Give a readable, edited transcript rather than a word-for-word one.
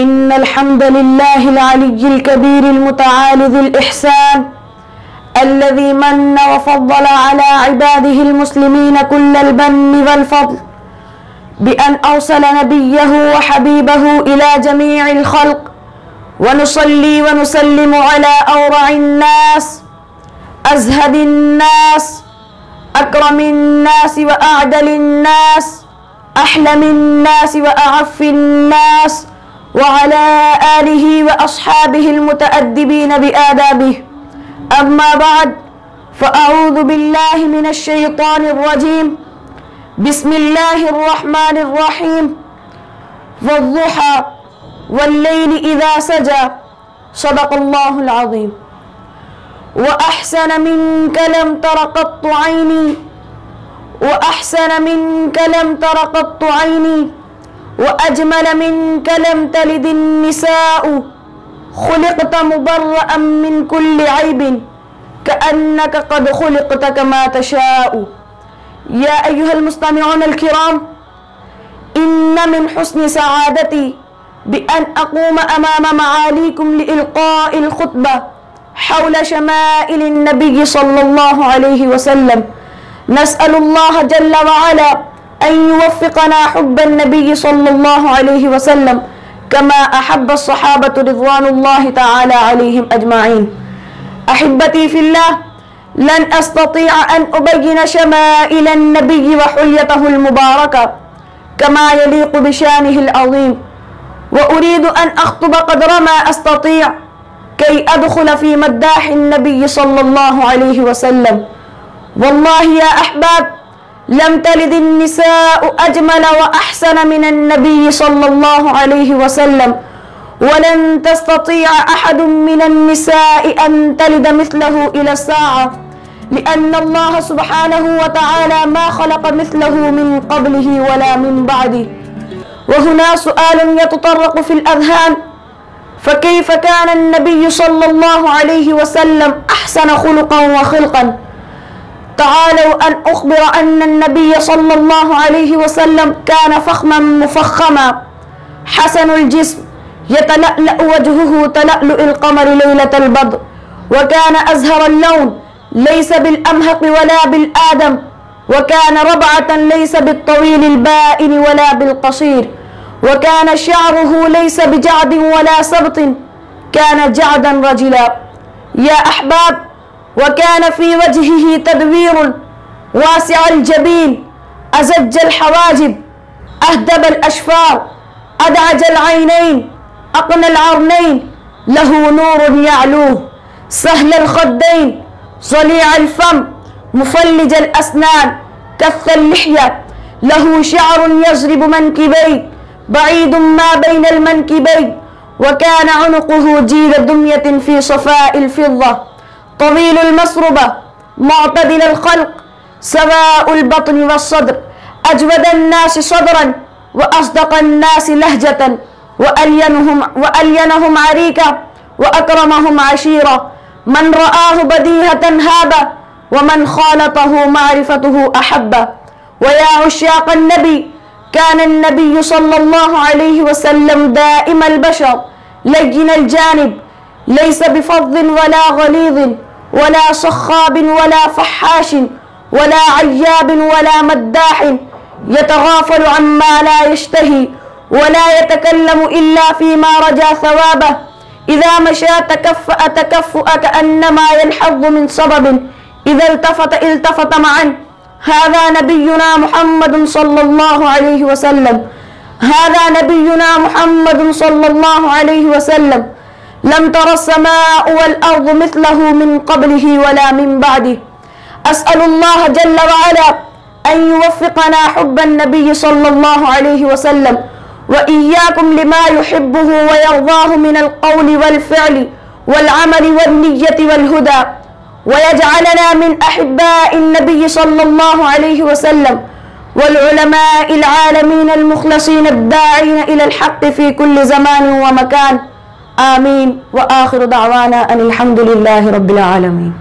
إن الحمد لله العلي الكبير المتعال ذي الإحسان الذي من وفضل على عباده المسلمين كل البن والفضل بأن أرسل نبيه وحبيبه إلى جميع الخلق، ونصلي ونسلم على أورع الناس أزهد الناس أكرم الناس وأعدل الناس أحلم الناس وأعف الناس وعلى آله وأصحابه المتأدبين بآدابه. أما بعد، فأعوذ بالله من الشيطان الرجيم. بسم الله الرحمن الرحيم. والضحى والليل إذا سجى. صدق الله العظيم. وأحسن منك لم تر قط عيني، وأحسن منك لم تر قط عيني، وأجمل منك لم تلد النساء، خلقت مبرأ من كل عيب كأنك قد خلقت كما تشاء. يا أيها المستمعون الكرام، إن من حسن سعادتي بأن أقوم أمام معاليكم لإلقاء الخطبة حول شمائل النبي صلى الله عليه وسلم. نسأل الله جل وعلا أن يوفقنا حب النبي صلى الله عليه وسلم كما أحب الصحابة رضوان الله تعالى عليهم أجمعين. أحبتي في الله، لن أستطيع أن أبين شمائل النبي وحليته المباركة كما يليق بشانه العظيم، وأريد أن أخطب قدر ما أستطيع كي أدخل في مداح النبي صلى الله عليه وسلم. والله يا أحباب، لم تلد النساء أجمل وأحسن من النبي صلى الله عليه وسلم، ولن تستطيع أحد من النساء أن تلد مثله إلى الساعة، لأن الله سبحانه وتعالى ما خلق مثله من قبله ولا من بعده. وهنا سؤال يتطرق في الأذهان: فكيف كان النبي صلى الله عليه وسلم أحسن خلقا وخلقا؟ تعالوا أن أخبر أن النبي صلى الله عليه وسلم كان فخما مفخما حسن الجسم، يتلألأ وجهه تلألؤ القمر ليلة البدر، وكان أزهر اللون ليس بالأمهق ولا بالآدم، وكان ربعة ليس بالطويل البائن ولا بالقصير، وكان شعره ليس بجعد ولا سبط، كان جعدا رجلا. يا أحباب، وكان في وجهه تدوير واسع الجبين، أزج الحواجب، أهدب الأشفار، أدعج العينين، أقنى العرنين، له نور يعلوه، سهل الخدين، صليع الفم، مفلج الأسنان، كث اللحية، له شعر يجرب منكبيه بعيد ما بين المنكبين، وكان عنقه جيل دمية في صفاء الفضة، طويل المسربة، معتدل الخلق، سواء البطن والصدر، أجود الناس صدرا وأصدق الناس لهجة، وألينهم عريكة، وأكرمهم عشيرة. من رآه بديهة هابه، ومن خالطه معرفته أحبه. ويا عشاق النبي، كان النبي صلى الله عليه وسلم دائم البشر، لين الجانب، ليس بفظ ولا غليظ ولا صخاب ولا فحاش ولا عياب ولا مداح، يتغافل عما لا يشتهي ولا يتكلم إلا فيما رجا ثوابه. إذا مشى تكفأ تكفؤ كأنما ينحض من صبب، إذا التفت معا. هذا نبينا محمد صلى الله عليه وسلم، هذا نبينا محمد صلى الله عليه وسلم. لم تر السماء والأرض مثله من قبله ولا من بعده. أسأل الله جل وعلا أن يوفقنا حب النبي صلى الله عليه وسلم وإياكم لما يحبه ويرضاه من القول والفعل والعمل والنية والهدى، ويجعلنا من أحباء النبي صلى الله عليه وسلم والعلماء العالمين المخلصين الداعين إلى الحق في كل زمان ومكان. آمين. وآخر دعوانا أن الحمد لله رب العالمين.